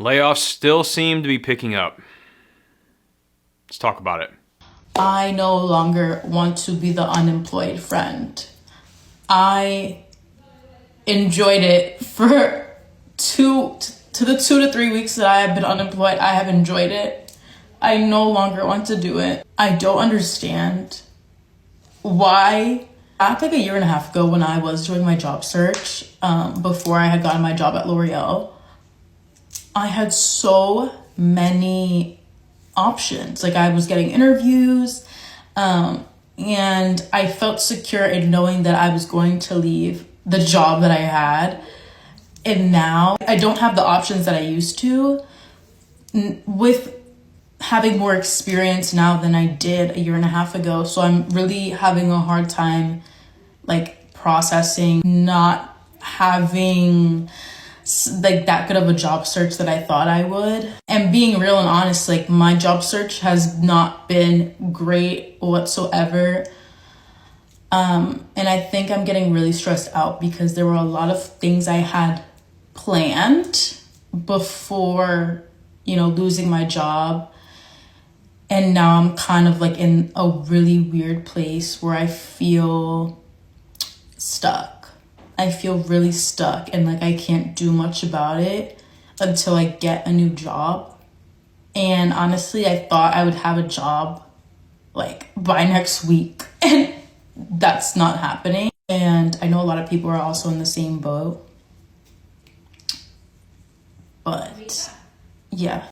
Layoffs still seem to be picking up. Let's talk about it. I no longer want to be the unemployed friend. I enjoyed it for 2 to 3 weeks that I have been unemployed. I have enjoyed it. I no longer want to do it. I don't understand why. Back like a year and a half ago when I was doing my job search, before I had gotten my job at L'Oreal, I had so many options. Like, I was getting interviews, and I felt secure in knowing that I was going to leave the job that I had. And now I don't have the options that I used to. With having more experience now than I did a year and a half ago. So I'm really having a hard time like processing not having like that good of a job search that I thought I would. And being real and honest, like my job search has not been great whatsoever. And I think I'm getting really stressed out because there were a lot of things I had planned before, losing my job. And now I'm kind of like in a really weird place where I feel stuck. I feel really stuck and like I can't do much about it until I get a new job. And honestly, I thought I would have a job like by next week, and that's not happening. And I know a lot of people are also in the same boat. But yeah.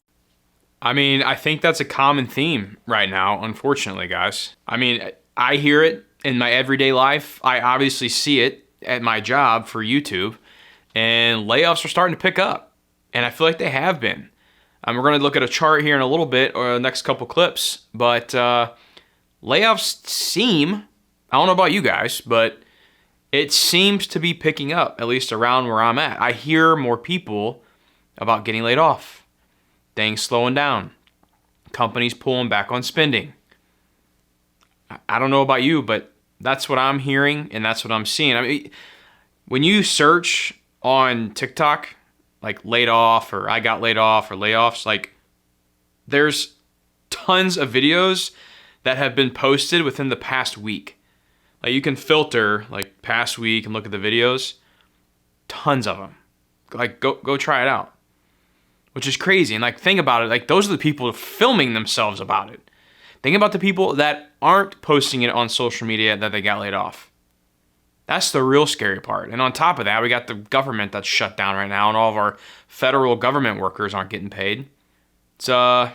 I mean, I think that's a common theme right now, unfortunately, guys. I mean, I hear it in my everyday life. I obviously see it at my job for YouTube, and layoffs are starting to pick up, and I feel like they have been. We're going to look at a chart here in a little bit, or the next couple clips, but layoffs seem, I don't know about you guys, but it seems to be picking up, at least around where I'm at. I hear more people about getting laid off. Things slowing down, companies pulling back on spending. I don't know about you, but that's what I'm hearing and that's what I'm seeing. I mean, when you search on TikTok, like laid off or I got laid off or layoffs, like there's tons of videos that have been posted within the past week. Like you can filter like past week and look at the videos, tons of them. Like go try it out. Which is crazy. And like, think about it. Like, those are the people filming themselves about it. Think about the people that aren't posting it on social media that they got laid off. That's the real scary part. And on top of that, we got the government that's shut down right now, and all of our federal government workers aren't getting paid. It's tough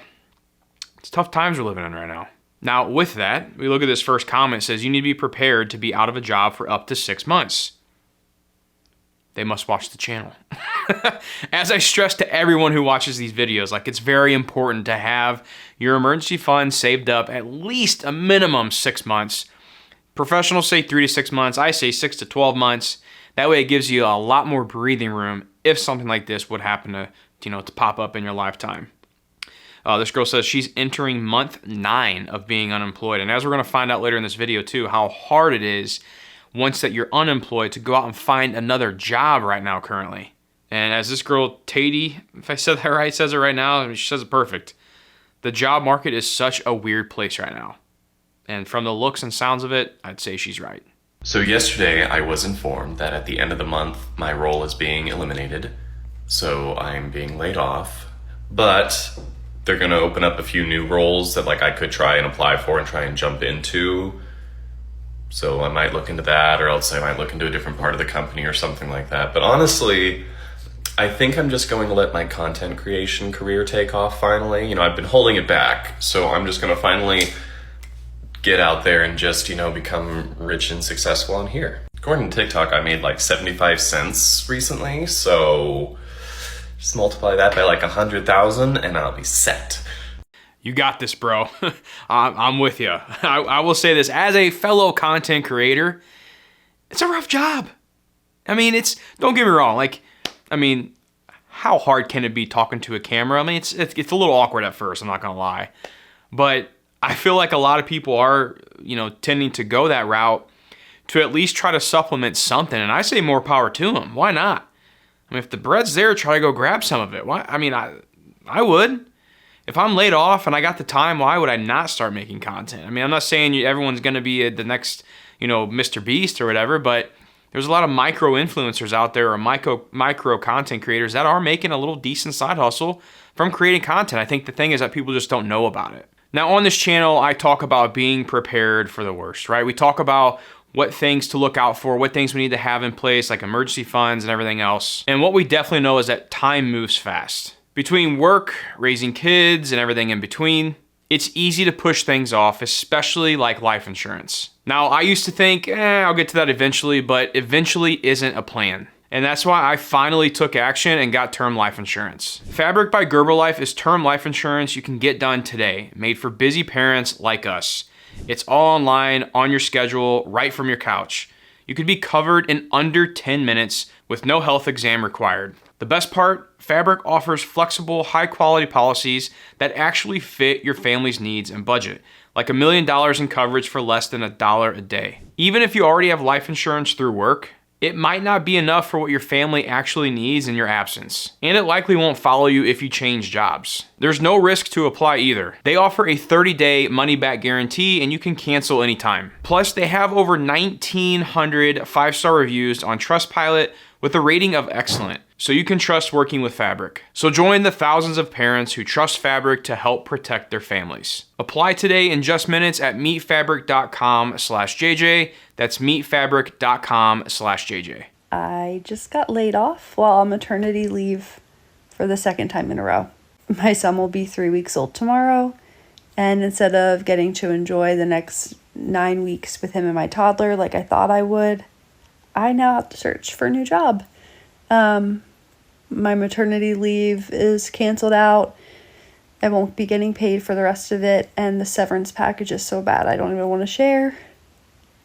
times we're living in right now. Now, with that, we look at this first comment. It says, you need to be prepared to be out of a job for up to 6 months. They must watch the channel. As I stress to everyone who watches these videos, like it's very important to have your emergency fund saved up at least a minimum 6 months. Professionals say 3 to 6 months. I say 6 to 12 months. That way it gives you a lot more breathing room if something like this would happen to pop up in your lifetime. This girl says she's entering month 9 of being unemployed. And as we're going to find out later in this video too, how hard it is once that you're unemployed to go out and find another job right now currently. And as this girl, Tatey, if I said that right, says it right now, I mean, she says it perfect. The job market is such a weird place right now. And from the looks and sounds of it, I'd say she's right. So yesterday I was informed that at the end of the month, my role is being eliminated. So I'm being laid off, but they're gonna open up a few new roles that like I could try and apply for and try and jump into. So I might look into that, or else I might look into a different part of the company or something like that. But honestly, I think I'm just going to let my content creation career take off finally. I've been holding it back. So I'm just going to finally get out there and just, become rich and successful on here. According to TikTok, I made like 75 cents recently. So just multiply that by like 100,000 and I'll be set. You got this, bro. I'm with you. I will say this, as a fellow content creator, it's a rough job. I mean, don't get me wrong. How hard can it be talking to a camera? I mean, it's a little awkward at first, I'm not gonna lie. But I feel like a lot of people are, tending to go that route to at least try to supplement something. And I say more power to them. Why not? I mean, if the bread's there, try to go grab some of it. Why? I mean, I would. If I'm laid off and I got the time, why would I not start making content? I mean, I'm not saying everyone's going to be the next, Mr. Beast or whatever, but there's a lot of micro influencers out there or micro content creators that are making a little decent side hustle from creating content. I think the thing is that people just don't know about it. Now on this channel, I talk about being prepared for the worst, right? We talk about what things to look out for, what things we need to have in place, like emergency funds and everything else. And what we definitely know is that time moves fast. Between work, raising kids, and everything in between, it's easy to push things off, especially like life insurance. Now, I used to think, I'll get to that eventually, but eventually isn't a plan. And that's why I finally took action and got term life insurance. Fabric by Gerber Life is term life insurance you can get done today, made for busy parents like us. It's all online, on your schedule, right from your couch. You could be covered in under 10 minutes with no health exam required. The best part, Fabric offers flexible, high-quality policies that actually fit your family's needs and budget, like $1 million in coverage for less than $1 a day. Even if you already have life insurance through work, it might not be enough for what your family actually needs in your absence. And it likely won't follow you if you change jobs. There's no risk to apply either. They offer a 30-day money-back guarantee and you can cancel anytime. Plus, they have over 1,900 5-star reviews on Trustpilot with a rating of excellent, so you can trust working with Fabric. So join the thousands of parents who trust Fabric to help protect their families. Apply today in just minutes at meetfabric.com/JJ. That's meetfabric.com/JJ. I just got laid off while on maternity leave for the second time in a row. My son will be 3 weeks old tomorrow, and instead of getting to enjoy the next 9 weeks with him and my toddler like I thought I would, I now have to search for a new job. My maternity leave is canceled out. I won't be getting paid for the rest of it, and the severance package is so bad I don't even want to share.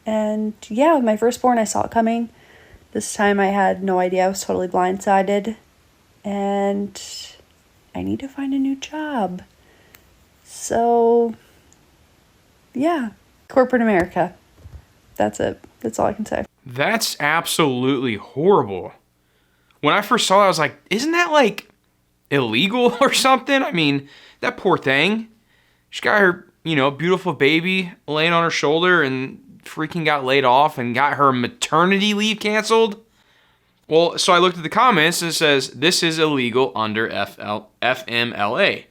And yeah, with my firstborn, I saw it coming. This time I had no idea. I was totally blindsided, and I need to find a new job. So yeah, corporate America. That's it. That's all I can say. That's absolutely horrible. When I first saw it, I was like, isn't that like illegal or something? I mean, that poor thing. She got her, beautiful baby laying on her shoulder and freaking got laid off and got her maternity leave canceled. Well, so I looked at the comments and it says, this is illegal under FMLA.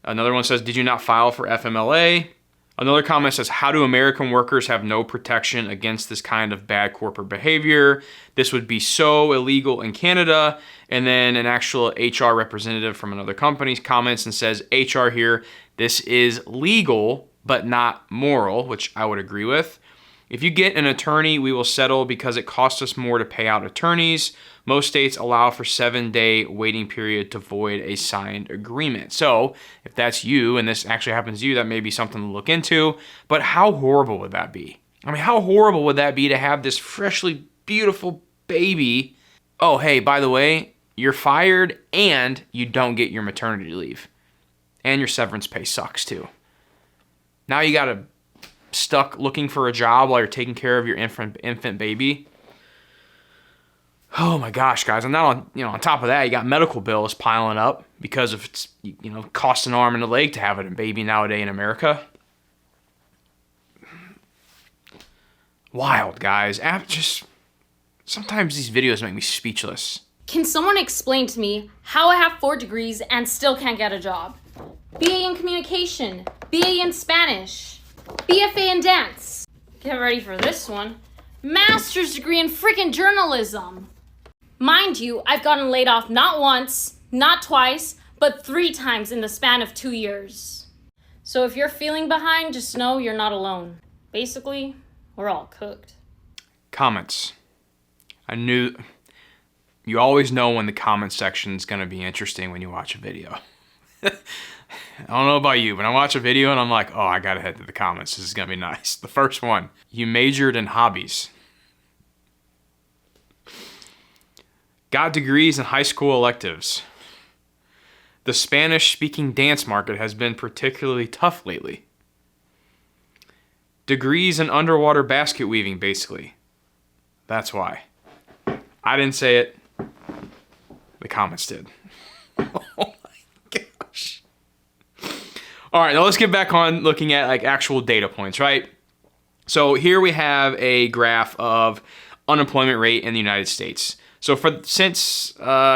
Another one says, did you not file for FMLA? Another comment says, how do American workers have no protection against this kind of bad corporate behavior? This would be so illegal in Canada. And then an actual HR representative from another company comments and says, HR here, this is legal, but not moral, which I would agree with. If you get an attorney, we will settle because it costs us more to pay out attorneys. Most states allow for 7-day waiting period to void a signed agreement. So if that's you and this actually happens to you, that may be something to look into. But how horrible would that be? I mean, how horrible would that be to have this freshly beautiful baby? Oh, hey, by the way, you're fired and you don't get your maternity leave. And your severance pay sucks too. Now you got to stuck looking for a job while you're taking care of your infant baby. Oh my gosh, guys. And now on top of that, you got medical bills piling up because of it's, costs an arm and a leg to have a baby nowadays in America. Wild, guys. Just sometimes these videos make me speechless. Can someone explain to me how I have 4 degrees and still can't get a job? BA in communication, BA in Spanish, BFA in dance. Get ready for this one. Master's degree in freaking journalism. Mind you, I've gotten laid off not once, not twice, but 3 times in the span of 2 years. So if you're feeling behind, just know you're not alone. Basically, we're all cooked. Comments. I knew... You always know when the comment section is going to be interesting when you watch a video. I don't know about you, but I watch a video and I'm like, oh, I got to head to the comments. This is going to be nice. The first one, you majored in hobbies. Got degrees in high school electives. The Spanish-speaking dance market has been particularly tough lately. Degrees in underwater basket weaving, basically. That's why. I didn't say it. The comments did. Oh my gosh. All right, now let's get back on looking at like actual data points, right? So here we have a graph of unemployment rate in the United States. So since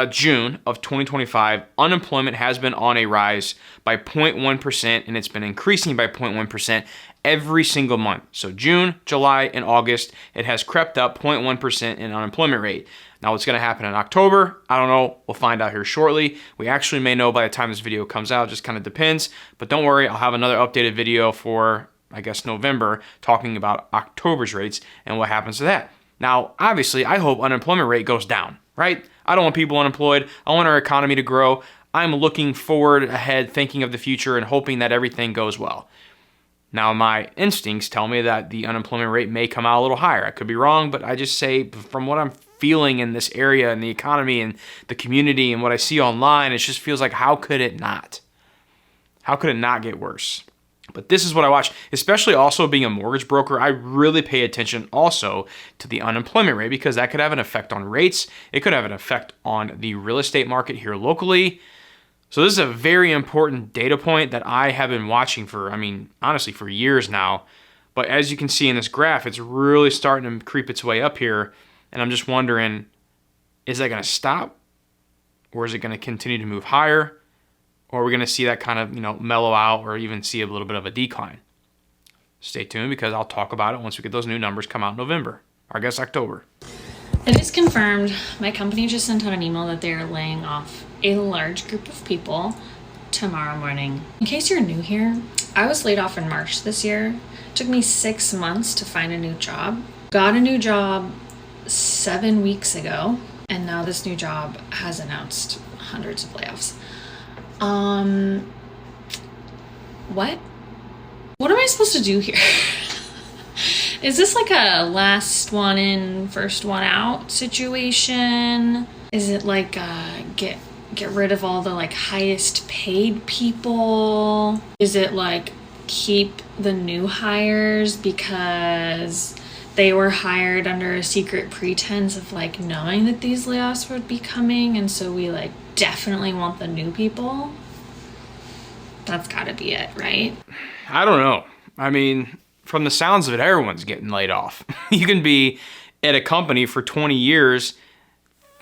June of 2025, unemployment has been on a rise by 0.1%, and it's been increasing by 0.1% every single month. So June, July, and August, it has crept up 0.1% in unemployment rate. Now what's gonna happen in October? I don't know, we'll find out here shortly. We actually may know by the time this video comes out, it just kind of depends. But don't worry, I'll have another updated video for, I guess, November, talking about October's rates and what happens to that. Now, obviously, I hope unemployment rate goes down, right? I don't want people unemployed. I want our economy to grow. I'm looking forward ahead, thinking of the future and hoping that everything goes well. Now, my instincts tell me that the unemployment rate may come out a little higher. I could be wrong, but I just say from what I'm feeling in this area and the economy and the community and what I see online, it just feels like, how could it not? How could it not get worse? But this is what I watch, especially also being a mortgage broker. I really pay attention also to the unemployment rate because that could have an effect on rates. It could have an effect on the real estate market here locally. So this is a very important data point that I have been watching for, honestly, for years now. But as you can see in this graph, it's really starting to creep its way up here. And I'm just wondering, is that going to stop? Or is it going to continue to move higher? Or are we going to see that kind of, mellow out or even see a little bit of a decline? Stay tuned because I'll talk about it once we get those new numbers come out in November, or I guess October. It is confirmed. My company just sent out an email that they're laying off a large group of people tomorrow morning. In case you're new here, I was laid off in March this year. It took me 6 months to find a new job. Got a new job 7 weeks ago, and now this new job has announced hundreds of layoffs. What am I supposed to do here? Is this like a last one in, first one out situation? Is it like get rid of all the like highest paid people? Is it like keep the new hires because they were hired under a secret pretense of like knowing that these layoffs would be coming, and so we like definitely want the new people? That's gotta be it, right? I don't know. From the sounds of it, everyone's getting laid off. You can be at a company for 20 years,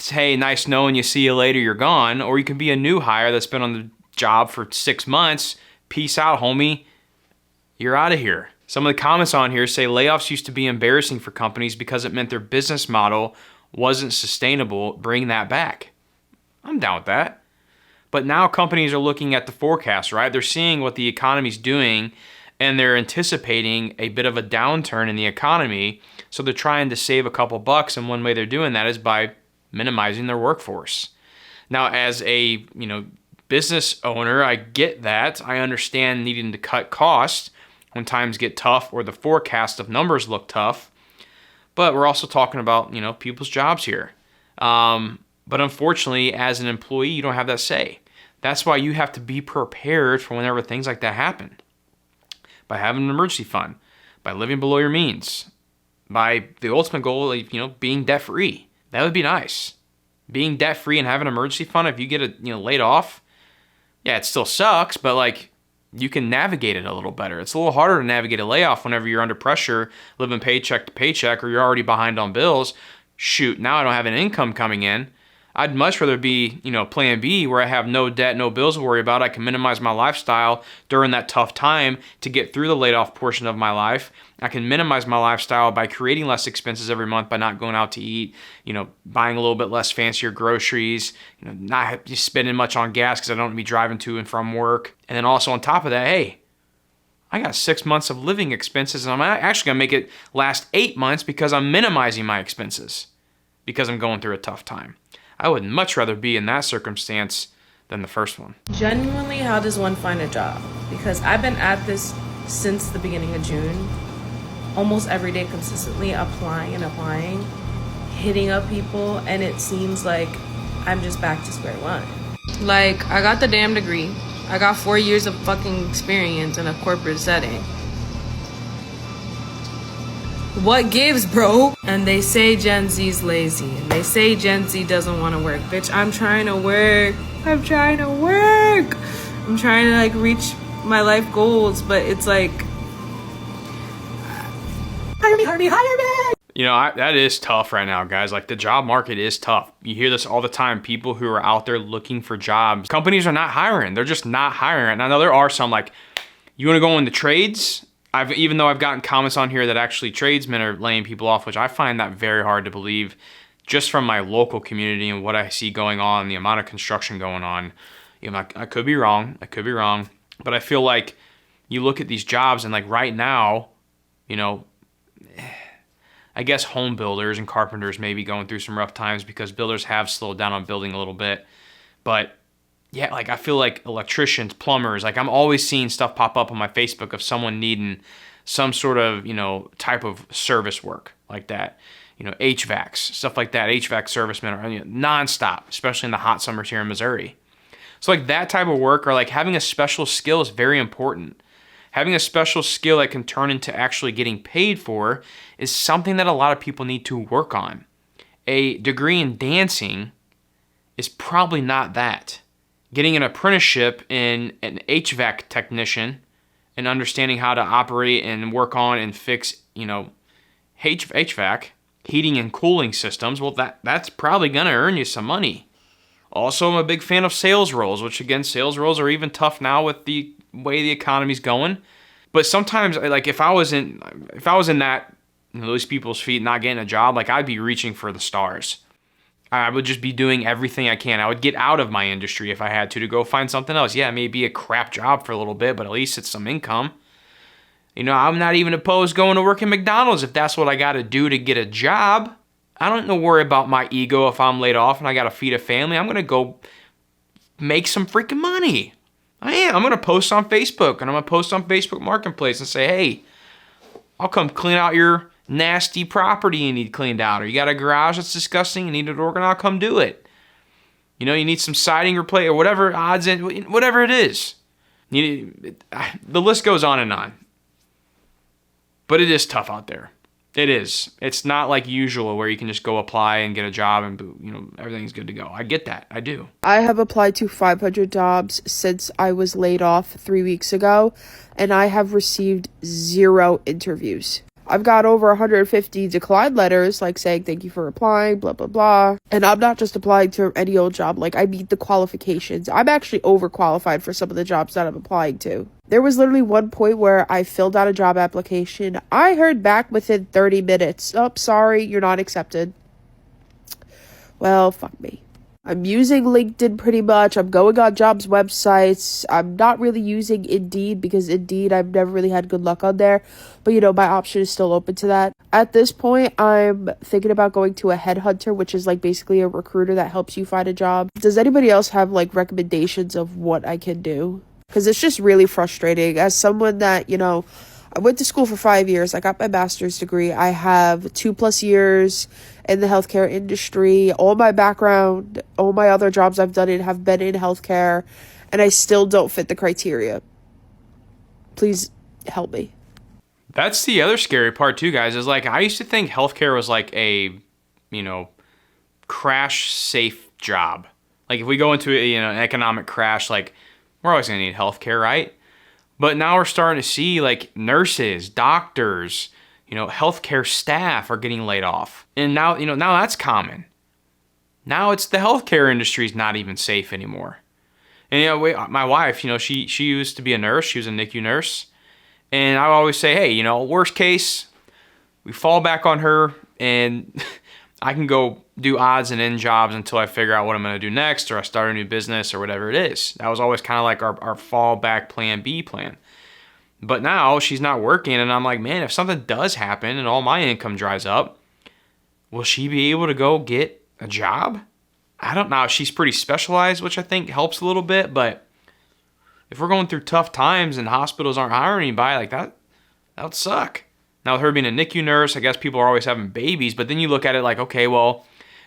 hey, nice knowing you, see you later, you're gone. Or you can be a new hire that's been on the job for 6 months. Peace out, homie. You're out of here. Some of the comments on here say layoffs used to be embarrassing for companies because it meant their business model wasn't sustainable. Bring that back. I'm down with that. But now companies are looking at the forecast, right? They're seeing what the economy's doing and they're anticipating a bit of a downturn in the economy. So they're trying to save a couple bucks, and one way they're doing that is by minimizing their workforce. Now, as a business owner, I get that. I understand needing to cut costs when times get tough or the forecast of numbers look tough. But we're also talking about, people's jobs here. But unfortunately, as an employee, you don't have that say. That's why you have to be prepared for whenever things like that happen. By having an emergency fund, by living below your means, by the ultimate goal of, being debt-free. That would be nice. Being debt-free and having an emergency fund, if you get laid off, yeah, it still sucks, but you can navigate it a little better. It's a little harder to navigate a layoff whenever you're under pressure, living paycheck to paycheck, or you're already behind on bills. Shoot, now I don't have an income coming in. I'd much rather be, plan B, where I have no debt, no bills to worry about. I can minimize my lifestyle during that tough time to get through the laid off portion of my life. I can minimize my lifestyle by creating less expenses every month by not going out to eat, buying a little bit less fancier groceries, not spending much on gas because I don't want to be driving to and from work. And then also on top of that, hey, I got 6 months of living expenses, and I'm actually going to make it last 8 months because I'm minimizing my expenses because I'm going through a tough time. I would much rather be in that circumstance than the first one. Genuinely, how does one find a job? Because I've been at this since the beginning of June, almost every day consistently applying, hitting up people, and it seems like I'm just back to square one. Like, I got the damn degree. I got 4 years of fucking experience in a corporate setting. What gives, bro? And they say Gen Z's lazy. And they say Gen Z doesn't want to work. Bitch, I'm trying to work. I'm trying to work. I'm trying to like reach my life goals, but it's like, hire me. You know, that is tough right now, guys. Like, the job market is tough. You hear this all the time. People who are out there looking for jobs, companies are not hiring. They're just not hiring. And I know there are some, like, you want to go into trades? Even though I've gotten comments on here that actually tradesmen are laying people off, which I find that very hard to believe just from my local community and what I see going on, the amount of construction going on. You know, I could be wrong. But I feel like you look at these jobs and, like, right now, you know, I guess home builders and carpenters may be going through some rough times because builders have slowed down on building a little bit. But yeah, like, I feel like electricians, plumbers, like, I'm always seeing stuff pop up on my Facebook of someone needing some sort of, you know, type of service work like that. You know, HVACs, stuff like that. HVAC servicemen are, you know, nonstop, especially in the hot summers here in Missouri. So, like, that type of work, or like having a special skill, is very important. Having a special skill that can turn into actually getting paid for is something that a lot of people need to work on. A degree in dancing is probably not that. Getting an apprenticeship in an HVAC technician and understanding how to operate and work on and fix, you know, HVAC, heating and cooling systems, well, that's probably going to earn you some money. Also, I'm a big fan of sales roles, which, again, sales roles are even tough now with the way the economy's going. But sometimes, like, if I was in that, you know, those people's feet, not getting a job, like, I'd be reaching for the stars. I would just be doing everything I can. I would get out of my industry if I had to go find something else. Yeah, it may be a crap job for a little bit, but at least it's some income. You know, I'm not even opposed going to work at McDonald's if that's what I got to do to get a job. I don't worry about my ego if I'm laid off and I got to feed a family. I'm going to go make some freaking money. I am. I'm going to post on Facebook, and I'm going to post on Facebook Marketplace and say, hey, I'll come clean out your nasty property you need cleaned out. Or you got a garage that's disgusting, you need it organized, I'll come do it. You know, you need some siding replaced or whatever odds in, whatever it is. The list goes on and on. But it is tough out there. It is. It's not like usual where you can just go apply and get a job and, you know, everything's good to go. I get that. I do. I have applied to 500 jobs since I was laid off 3 weeks ago, and I have received 0 interviews. I've got over 150 decline letters, like saying thank you for applying, blah, blah, blah. And I'm not just applying to any old job. Like, I meet the qualifications. I'm actually overqualified for some of the jobs that I'm applying to. There was literally one point where I filled out a job application. I heard back within 30 minutes. Oh, sorry, you're not accepted. Well, fuck me. I'm using LinkedIn pretty much. I'm going on jobs websites. I'm not really using Indeed because Indeed, I've never really had good luck on there. But, you know, my option is still open to that. At this point, I'm thinking about going to a headhunter, which is like basically a recruiter that helps you find a job. Does anybody else have like recommendations of what I can do? Because it's just really frustrating. As someone that, you know, I went to school for 5 years. I got my master's degree. I have 2+ years in the healthcare industry. All my background, all my other jobs I've done have been in healthcare, and I still don't fit the criteria. Please help me. That's the other scary part too, guys, is like, I used to think healthcare was like a, you know, crash safe job. Like, if we go into a, you know, an economic crash, like, we're always going to need healthcare, right? But now we're starting to see like nurses, doctors, you know, healthcare staff are getting laid off. And now, you know, now that's common. Now it's the healthcare industry is not even safe anymore. And, you know, my wife, you know, she used to be a nurse. She was a NICU nurse. And I always say, hey, you know, worst case, we fall back on her and I can go do odds and end jobs until I figure out what I'm going to do next, or I start a new business or whatever it is. That was always kind of like our fallback plan B plan. But now she's not working, and I'm like, man, if something does happen and all my income dries up, will she be able to go get a job? I don't know. She's pretty specialized, which I think helps a little bit, but if we're going through tough times and hospitals aren't hiring anybody, like that would suck. Now, with her being a NICU nurse, I guess people are always having babies, but then you look at it like, okay, well,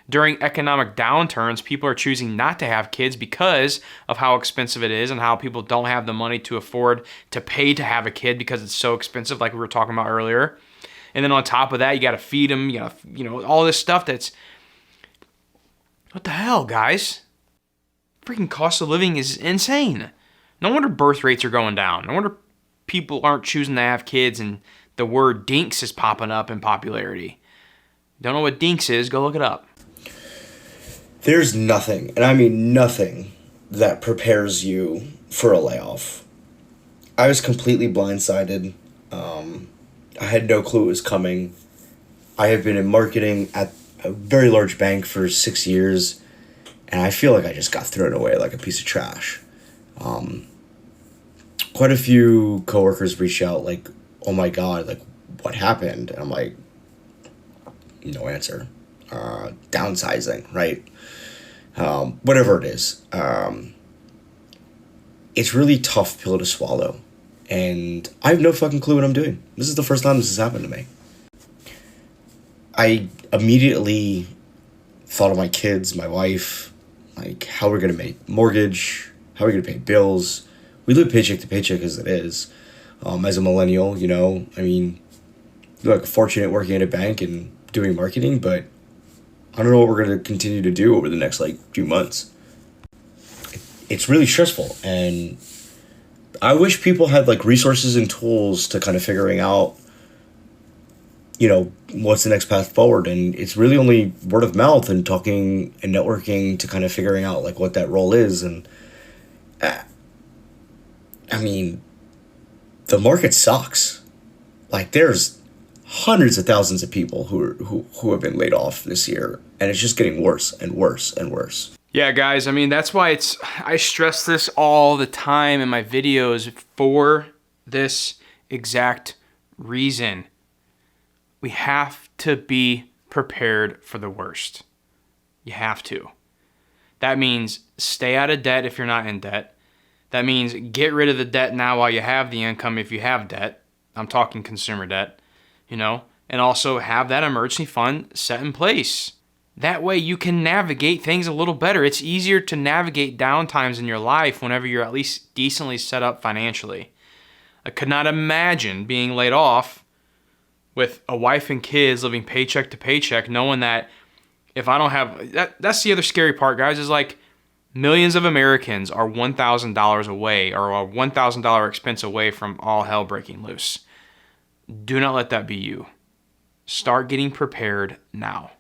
during economic downturns, people are choosing not to have kids because of how expensive it is and how people don't have the money to afford to pay to have a kid because it's so expensive, like we were talking about earlier. And then on top of that, you got to feed them, all this stuff that's, what the hell, guys? Freaking cost of living is insane. No wonder birth rates are going down. No wonder people aren't choosing to have kids, and the word dinks is popping up in popularity. Don't know what dinks is? Go look it up. There's nothing, and I mean nothing, that prepares you for a layoff. I was completely blindsided. I had no clue it was coming. I have been in marketing at a very large bank for 6 years, and I feel like I just got thrown away like a piece of trash. Quite a few coworkers reached out like, oh my God, like what happened? And I'm like, no answer. Downsizing, right? Whatever it is. It's really tough pill to swallow. And I have no fucking clue what I'm doing. This is the first time this has happened to me. I immediately thought of my kids, my wife, like how we're going to make mortgage, how we're going to pay bills. We live paycheck to paycheck as it is. As a millennial, I mean, look, fortunate working at a bank and doing marketing, but I don't know what we're going to continue to do over the next few months. It's really stressful, and I wish people had resources and tools to kind of figuring out, what's the next path forward. And it's really only word of mouth and talking and networking to kind of figuring out what that role is. And I mean, the market sucks. There's hundreds of thousands of people who have been laid off this year, and it's just getting worse and worse and worse. Yeah, guys, I mean, that's why I stress this all the time in my videos for this exact reason. We have to be prepared for the worst. You have to. That means stay out of debt if you're not in debt. That means get rid of the debt now while you have the income if you have debt. I'm talking consumer debt, and also have that emergency fund set in place. That way you can navigate things a little better. It's easier to navigate downtimes in your life whenever you're at least decently set up financially. I could not imagine being laid off with a wife and kids living paycheck to paycheck, knowing that if I don't have... That's the other scary part, guys, is millions of Americans are $1,000 away, or a $1,000 expense away from all hell breaking loose. Do not let that be you. Start getting prepared now.